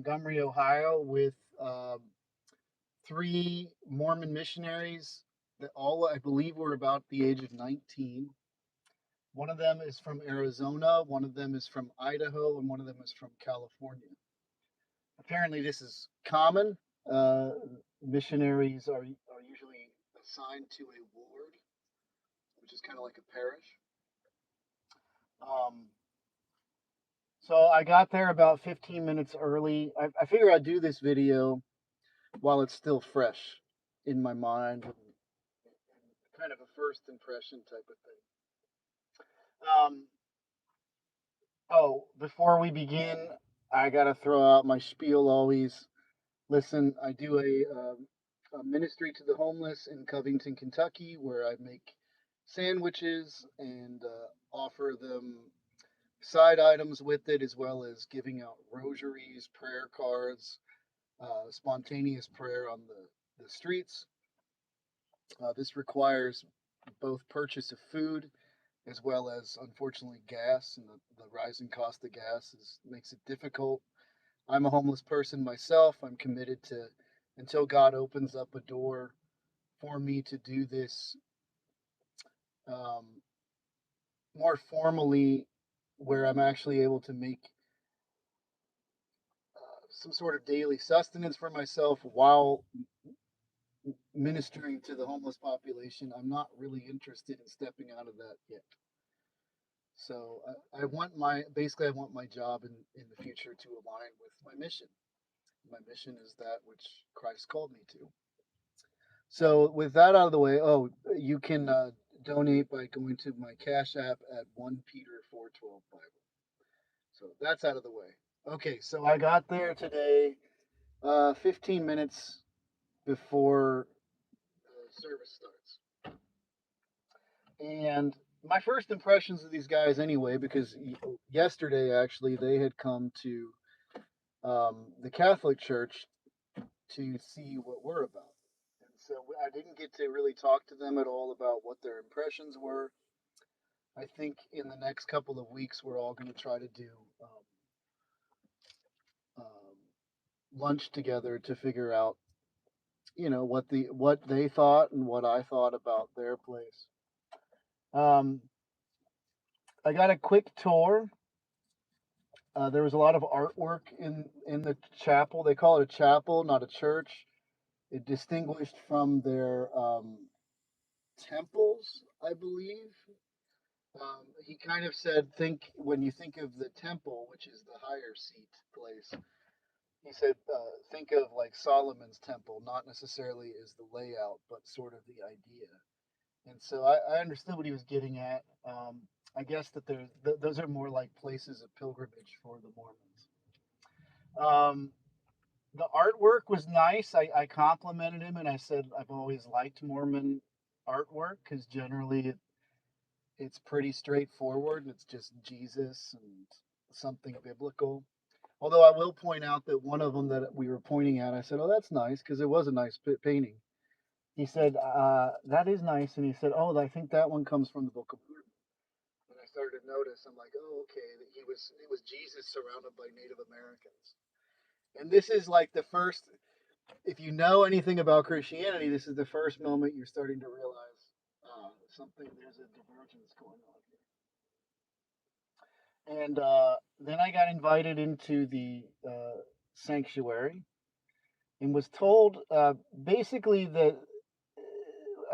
Montgomery, Ohio, with three Mormon missionaries that all, I believe, were about the age of 19. One of them is from Arizona, one of them is from Idaho, and one of them is from California. Apparently, this is common. Uh, Missionaries are usually assigned to a ward, which is kind of like a parish. Um, so I got there about 15 minutes early. I figure I'd do this video while it's still fresh in my mind, and kind of a first impression type of thing. Um, Before we begin, I gotta throw out my spiel always. Listen, I do a ministry to the homeless in Covington, Kentucky, where I make sandwiches and offer them side items with it, as well as giving out rosaries, prayer cards, spontaneous prayer on the streets. This requires both purchase of food as well as, unfortunately, gas, and the rising cost of gas makes it difficult. I'm a homeless person myself. I'm committed to, until God opens up a door for me to do this um, more formally, where I'm actually able to make some sort of daily sustenance for myself while ministering to the homeless population. I'm not really interested in stepping out of that yet. So I want I want my job in the future to align with my mission. My mission is that which Christ called me to. So with that out of the way, you can donate by going to my Cash App at 1 Peter 4:12 Bible. So that's out of the way. Okay, so I got there today, 15 minutes before service starts. And my first impressions of these guys, anyway, because yesterday actually they had come to the Catholic Church to see what we're about. And so I didn't get to really talk to them at all about what their impressions were. I think in the next couple of weeks, we're all going to try to do um, lunch together to figure out, what they thought and what I thought about their place. Um, I got a quick tour. There was a lot of artwork in the chapel. They call it a chapel, not a church. It distinguished from their temples, I believe. He kind of said, think when you think of the temple, which is the higher seat place. He said, think of like Solomon's temple, not necessarily as the layout, but sort of the idea. And so I understood what he was getting at. I guess that those are more like places of pilgrimage for the Mormons. Um, the artwork was nice. I complimented him and I said I've always liked Mormon artwork because generally it's pretty straightforward. It's just Jesus and something biblical. Although I will point out that one of them that we were pointing at, I said, "Oh, that's nice," because it was a nice painting. He said, "That is nice," and he said, "Oh, I think that one comes from the Book of Mormon." And I started to notice, I'm like, "Oh, okay." It was Jesus surrounded by Native Americans, and this is like the first. If you know anything about Christianity, this is the first moment you're starting to realize something. There's a divergence going on here. And then I got invited into the sanctuary and was told basically that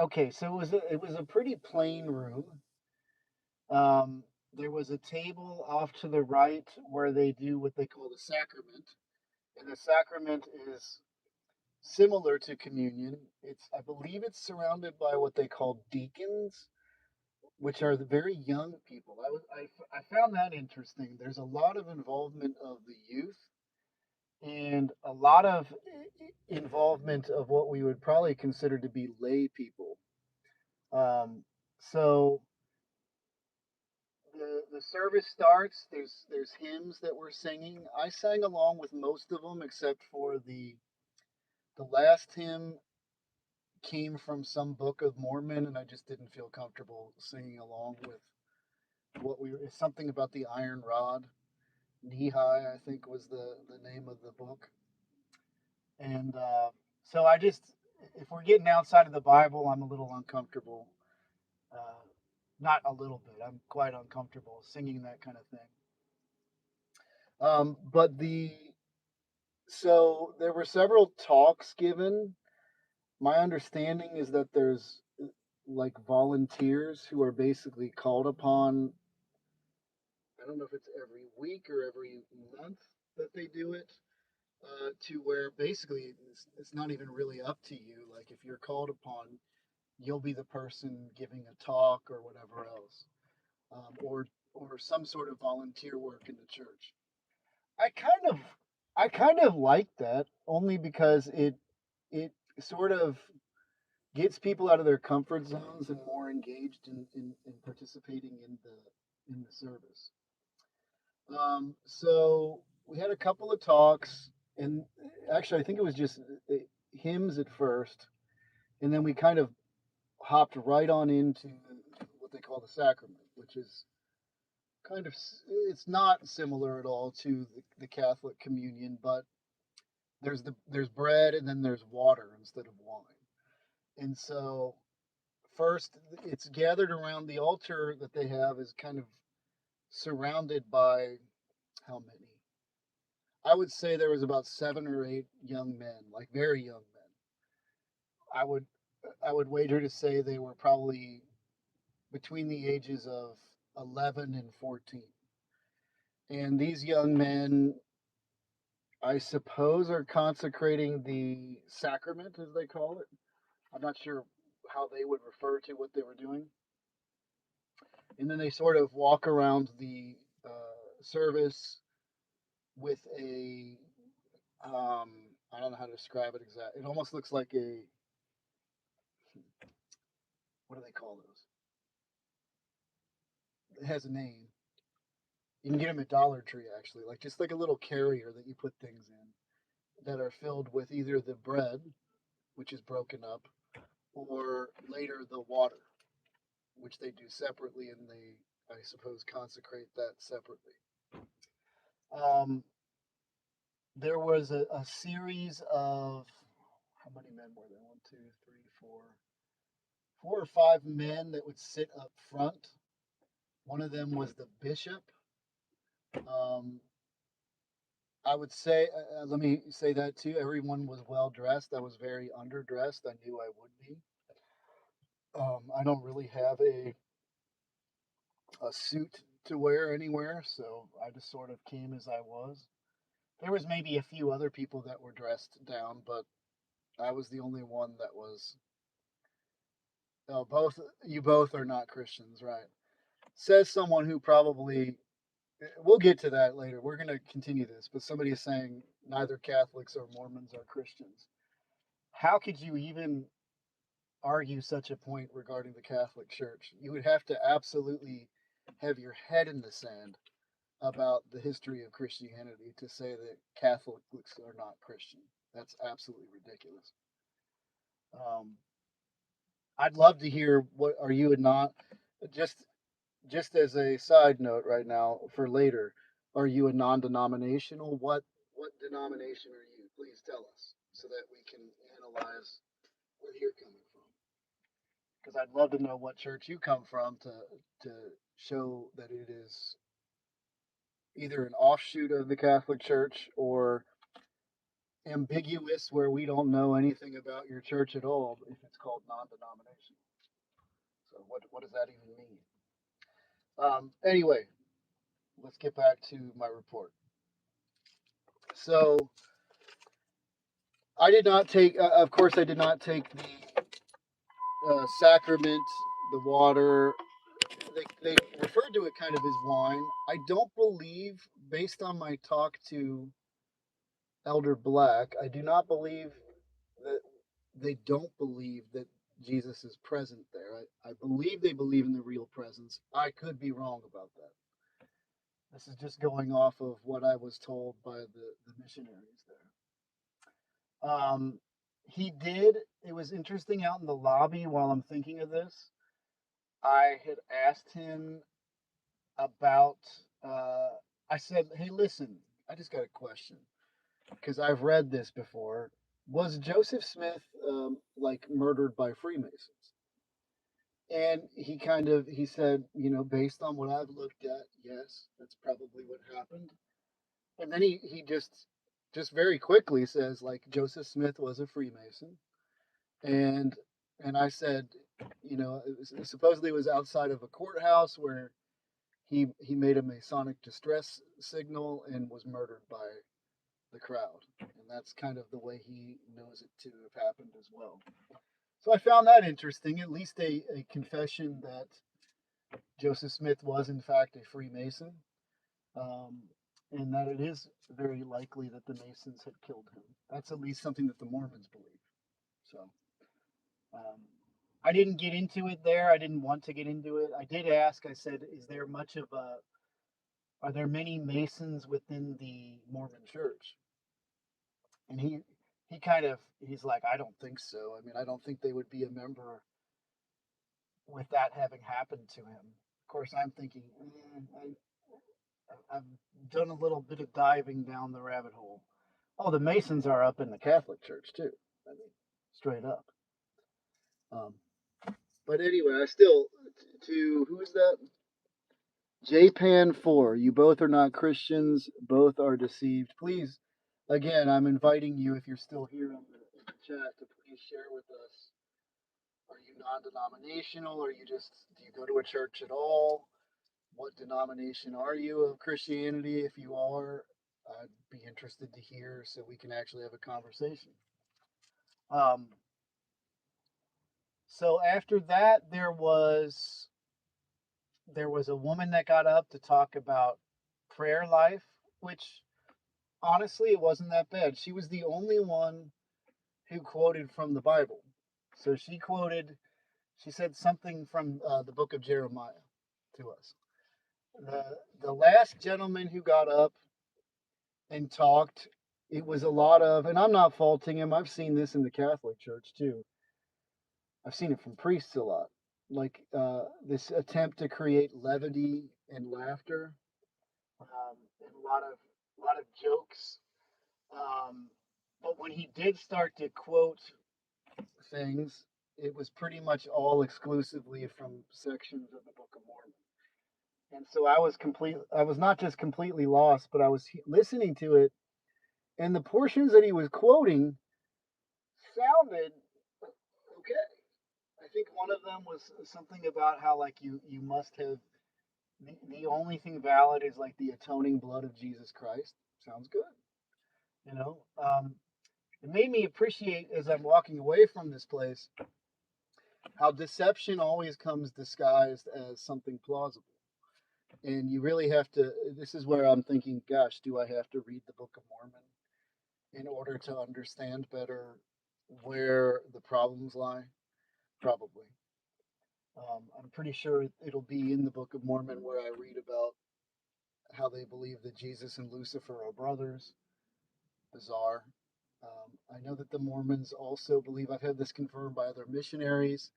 okay, so it was a pretty plain room. There was a table off to the right where they do what they call the sacrament, and the sacrament is similar to communion. I believe it's surrounded by what they call deacons, which are the very young people. I found that interesting. There's a lot of involvement of the youth and a lot of involvement of what we would probably consider to be lay people. So the service starts. There's hymns that we're singing. I sang along with most of them except for the last hymn came from some book of Mormon, and I just didn't feel comfortable singing along with what we were. It's something about the iron rod. Nehi, I think was the name of the book. And so I just, if we're getting outside of the Bible, I'm a little uncomfortable. Uh, Not a little bit. I'm quite uncomfortable singing that kind of thing. But so there were several talks given. My understanding is that there's like volunteers who are basically called upon. I don't know if it's every week or every month that they do it, to where basically it's not even really up to you. Like if you're called upon, you'll be the person giving a talk or whatever else, or some sort of volunteer work in the church. I kind of I kind of like that only because it sort of gets people out of their comfort zones and more engaged in participating in the service. So we had a couple of talks, and actually I think it was just hymns at first, and then we kind of hopped right on into what they call the sacrament, which is kind of it's not similar at all to the Catholic communion, but there's bread and then there's water instead of wine. And so first it's gathered around the altar that they have is kind of surrounded by how many? I would say there was about 7 or 8 young men, like very young men. I would I would wager to say they were probably between the ages of 11 and 14. And these young men, I suppose, are consecrating the sacrament, as they call it. I'm not sure how they would refer to what they were doing. And then they sort of walk around the service with a, I don't know how to describe it exactly. It almost looks like a, what do they call those? It has a name. You can get them at Dollar Tree, actually, like just like a little carrier that you put things in that are filled with either the bread, which is broken up, or later the water, which they do separately, and they, I suppose, consecrate that separately. Um, there was a series of how many men were there? One, two, three, four or five men that would sit up front. One of them was the bishop. Um, I would say, let me say that too. Everyone was well dressed. I was very underdressed. I knew I would be. I don't really have a suit to wear anywhere, so I just sort of came as I was. There was maybe a few other people that were dressed down, but I was the only one that was. Oh, both you both are not Christians, right? Says someone who probably. We'll get to that later. We're going to continue this, but somebody is saying neither Catholics or Mormons are Christians. How could you even argue such a point regarding the Catholic Church? You would have to absolutely have your head in the sand about the history of Christianity to say that Catholics are not Christian. That's absolutely ridiculous. Um, I'd love to hear what are you and not just just as a side note right now for later. Are you a non-denominational? What denomination are you? Please tell us so that we can analyze where you're coming from. Because I'd love to know what church you come from to show that it is either an offshoot of the Catholic Church or ambiguous where we don't know anything about your church at all if it's called non-denominational. So what does that even mean? Anyway, let's get back to my report. So I did not take, of course, I did not take the sacrament, the water. They referred to it kind of as wine. I don't believe, based on my talk to Elder Black, I do not believe that they don't believe that Jesus is present there. I believe they believe in the real presence. I could be wrong about that. This is just going off of what I was told by the missionaries there. He did, it was interesting out in the lobby while I'm thinking of this. I had asked him about I said, hey, listen, I just got a question because I've read this before. Was Joseph Smith like murdered by Freemasons? And he said, based on what I've looked at, yes, that's probably what happened. And then he just very quickly says like Joseph Smith was a Freemason, and I said, supposedly it was outside of a courthouse where he made a Masonic distress signal and was murdered by the crowd, and that's kind of the way he knows it to have happened as well. So I found that interesting, at least a confession that Joseph Smith was in fact a Freemason, um, and that it is very likely that the Masons had killed him. That's at least something that the Mormons believe. So um, I didn't get into it there. I didn't want to get into it. I did ask. I said, "Is there much of a? Are there many Masons within the Mormon Church?" And he's like, "I don't think so. I mean, I don't think they would be a member with that having happened to him." Of course, I'm thinking, I've done a little bit of diving down the rabbit hole. Oh, the Masons are up in the Catholic Church too. I mean, straight up. Um, but anyway, I still to who's that? JPan4. You both are not Christians. Both are deceived. Please, again, I'm inviting you if you're still here in the chat to please share with us. Are you non-denominational? Are you just do you go to a church at all? What denomination are you of Christianity? If you are, I'd be interested to hear so we can actually have a conversation. Um, so after that, there was a woman that got up to talk about prayer life, which honestly it wasn't that bad. She was the only one who quoted from the Bible. So she said something from the book of Jeremiah to us. The last gentleman who got up and talked, it was a lot of, and I'm not faulting him. I've seen this in the Catholic Church too. I've seen it from priests a lot, like this attempt to create levity and laughter, and a lot of jokes. Um, but when he did start to quote things, it was pretty much all exclusively from sections of the Book of Mormon. And so I was not just completely lost, but I was listening to it, and the portions that he was quoting sounded okay. I think one of them was something about how like you must have the only thing valid is like the atoning blood of Jesus Christ. Sounds good, you know. It made me appreciate as I'm walking away from this place how deception always comes disguised as something plausible. And you really have to. This is where I'm thinking, gosh, do I have to read the Book of Mormon in order to understand better where the problems lie? Probably. I'm pretty sure it'll be in the Book of Mormon where I read about how they believe that Jesus and Lucifer are brothers. Bizarre. I know that the Mormons also believe, I've had this confirmed by other missionaries,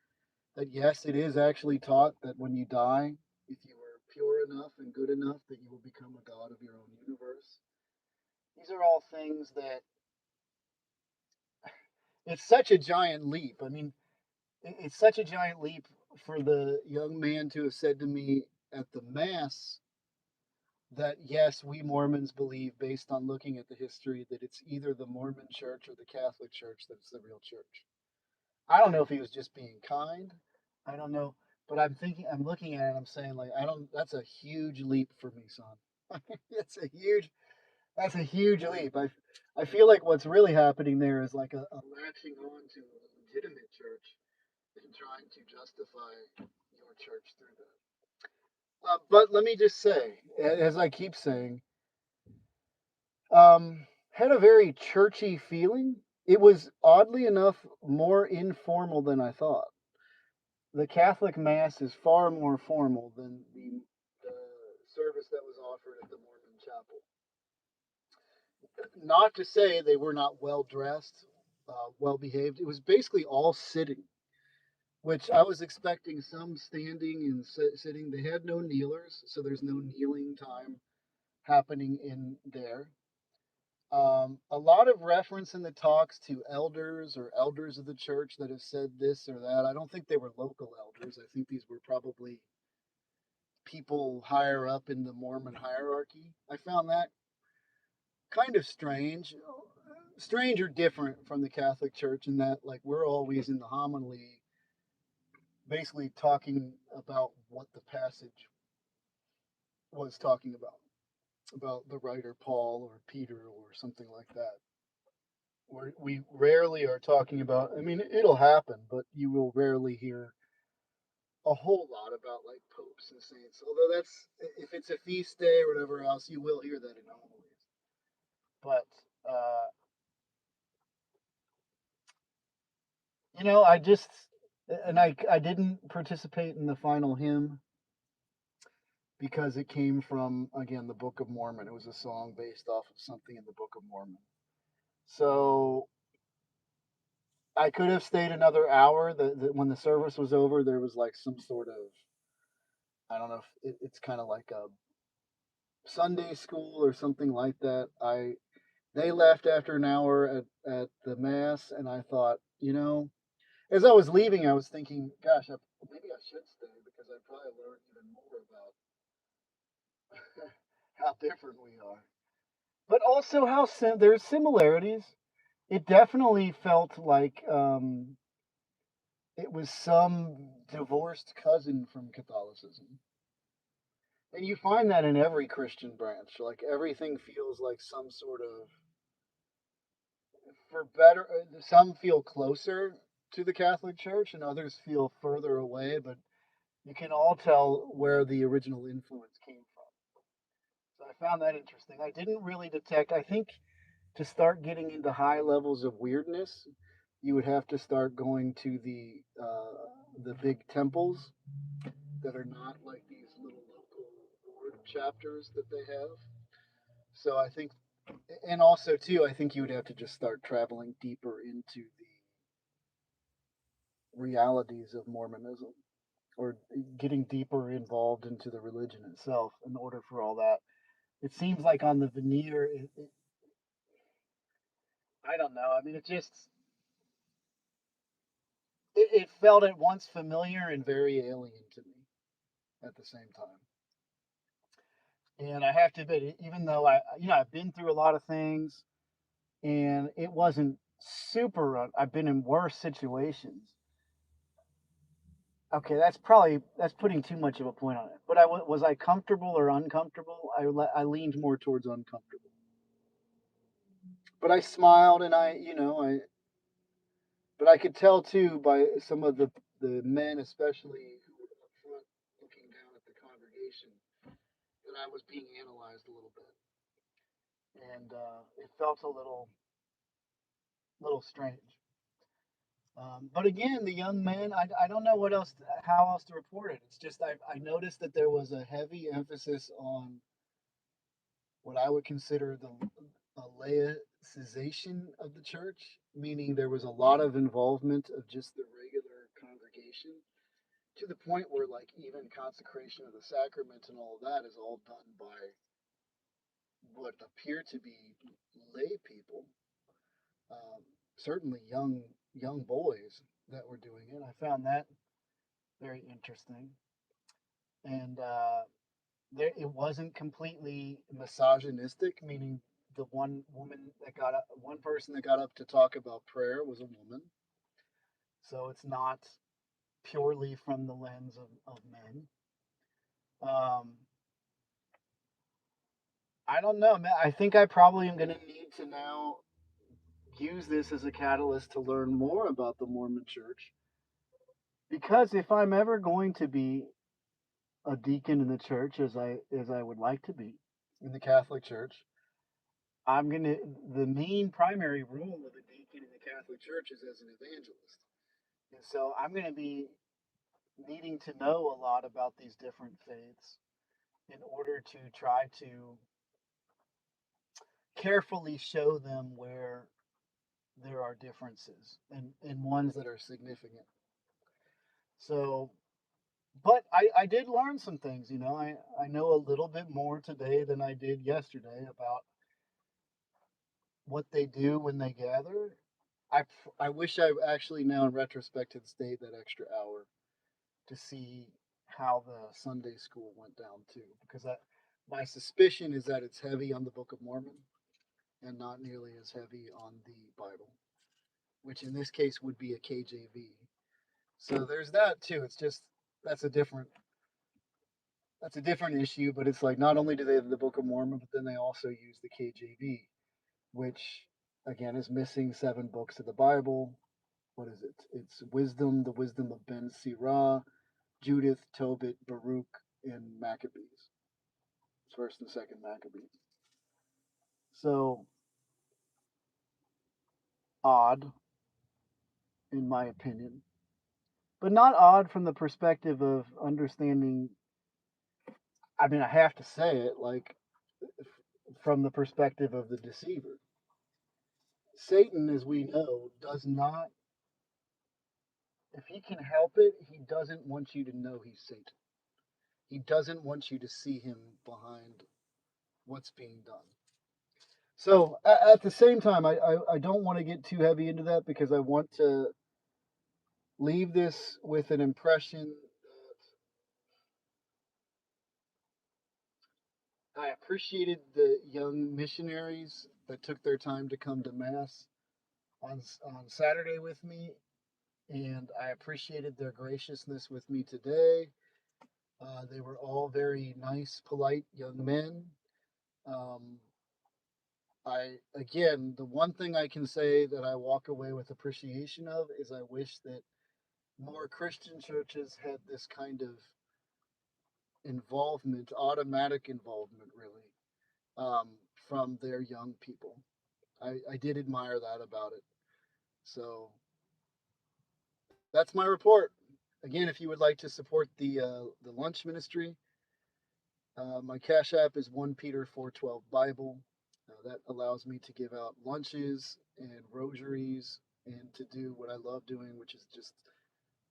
that yes, it is actually taught that when you die, if you were pure enough and good enough, that you will become a god of your own universe. These are all things that it's such a giant leap. I mean, it's such a giant leap for the young man to have said to me at the Mass that yes, we Mormons believe, based on looking at the history, that it's either the Mormon Church or the Catholic Church that's the real church. I don't know if he was just being kind. I don't know, but I'm looking at it. I'm saying like, I don't. That's a huge leap for me, son. That's a huge leap. I feel like what's really happening there is like a latching on to a legitimate church and trying to justify your church through that. But let me just say, as I keep saying, had a very churchy feeling. It was oddly enough more informal than I thought. The Catholic Mass is far more formal than the service that was offered at the Mormon chapel. Not to say they were not well dressed, well behaved. It was basically all sitting, which I was expecting some standing and sitting. They had no kneelers, so there's no kneeling time happening in there. A lot of reference in the talks to elders or elders of the church that have said this or that. I don't think they were local elders. I think these were probably people higher up in the Mormon hierarchy. I found that kind of strange or different from the Catholic Church in that, like, we're always in the homily basically talking about what the passage was talking about the writer Paul or Peter or something like that. We rarely are talking about, I mean, it'll happen, but you will rarely hear a whole lot about like popes and saints. Although that's, if it's a feast day or whatever else, you will hear that in homilies. But, uh, I just, and I didn't participate in the final hymn because it came from, again, the Book of Mormon. It was a song based off of something in the Book of Mormon. So I could have stayed another hour. When the service was over, there was like some sort of, I don't know if it's kind of like a Sunday school or something like that. They left after an hour at the mass, and I thought, as I was leaving, I was thinking, gosh, maybe I should stay because I probably learned even more about how different we are, but also how there's similarities. It definitely felt like it was some divorced cousin from Catholicism. And you find that in every Christian branch. Like everything feels like some sort of, for better, some feel closer to the Catholic Church and others feel further away, but you can all tell where the original influence came from. So I found that interesting. I didn't really detect, I think to start getting into high levels of weirdness, you would have to start going to the big temples that are not like these little local board chapters that they have. So I think, and also too, I think you would have to just start traveling deeper into the realities of Mormonism or getting deeper involved into the religion itself in order for all that. It seems like on the veneer, I don't know. I mean, it felt at once familiar and very alien to me at the same time. And I have to admit, even though I've been through a lot of things, and it wasn't super. I've been in worse situations. Okay, that's putting too much of a point on it. But was I comfortable or uncomfortable? I leaned more towards uncomfortable. But I smiled, and but I could tell too by some of the men, especially who were up front, looking down at the congregation, that I was being analyzed a little bit, and it felt a little strange. But again, the young man, I don't know how else to report it. It's just I noticed that there was a heavy emphasis on what I would consider the laicization of the church, meaning there was a lot of involvement of just the regular congregation to the point where, like, even consecration of the sacrament and all of that is all done by what appear to be lay people, um, certainly young boys that were doing it. I found that very interesting, and it wasn't completely misogynistic, meaning one person that got up to talk about prayer was a woman, so it's not purely from the lens of men. Um, I don't know, man. I think I probably am going to need to now use this as a catalyst to learn more about the Mormon Church, because if I'm ever going to be a deacon in the church, as I would like to be in the Catholic Church, the main primary role of a deacon in the Catholic Church is as an evangelist. And so I'm going to be needing to know a lot about these different faiths in order to try to carefully show them where there are differences and ones that are significant. So but I did learn some things. I know a little bit more today than I did yesterday about what they do when they gather. I wish I actually now in retrospect had stayed that extra hour to see how the Sunday school went down too, because my suspicion is that it's heavy on the Book of Mormon and not nearly as heavy on the Bible, which in this case would be a KJV. So there's that too. It's just that's a different that's a different issue, but it's like not only do they have the Book of Mormon, but then they also use the KJV, which again is missing 7 books of the Bible. What is it? It's wisdom, the wisdom of Ben Sirah, Judith, Tobit, Baruch, and Maccabees. It's first and second Maccabees. So odd, in my opinion, but not odd from the perspective of understanding. I mean, I have to say it like from the perspective of the deceiver. Satan, as we know, does not, if he can help it, he doesn't want you to know he's Satan. He doesn't want you to see him behind what's being done. So at the same time, I don't want to get too heavy into that because I want to leave this with an impression that I appreciated the young missionaries that took their time to come to Mass on Saturday with me, and I appreciated their graciousness with me today. They were all very nice, polite young men. Um, again, the one thing I can say that I walk away with appreciation of is I wish that more Christian churches had this kind of involvement, automatic involvement, really, um, from their young people. I did admire that about it. So that's my report. Again, if you would like to support the lunch ministry, my Cash App is 1 Peter 4:12 Bible. That allows me to give out lunches and rosaries and to do what I love doing, which is just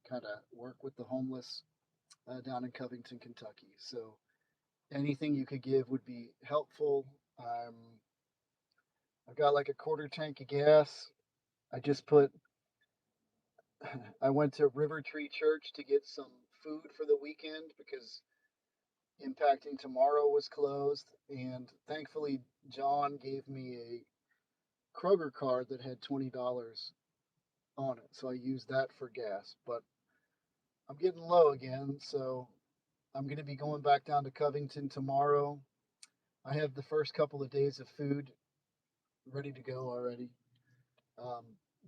kind of work with the homeless down in Covington, Kentucky. So anything you could give would be helpful. I've got like a quarter tank of gas. I just put. I went to River Tree Church to get some food for the weekend because Impacting Tomorrow was closed, and thankfully John gave me a Kroger card that had $20 on it, so I used that for gas. But I'm getting low again, so I'm going to be going back down to Covington tomorrow. I have the first couple of days of food ready to go already, um,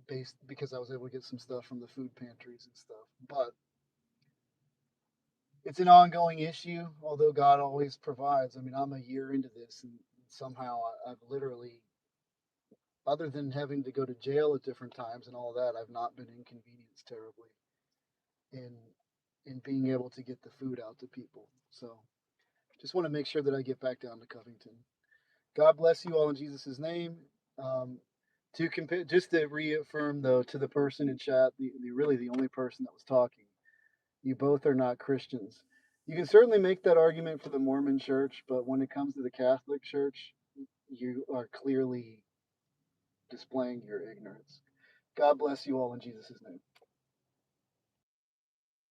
based because I was able to get some stuff from the food pantries and stuff. But it's an ongoing issue, although God always provides. I mean, I'm a year into this, and somehow I've literally, other than having to go to jail at different times and all that, I've not been inconvenienced terribly in being able to get the food out to people. So just want to make sure that I get back down to Covington. God bless you all in Jesus' name. Um, to compare, just to reaffirm though to the person in chat, really the only person that was talking, you both are not Christians. You can certainly make that argument for the Mormon Church, but when it comes to the Catholic Church, you are clearly displaying your ignorance. God bless you all in Jesus' name.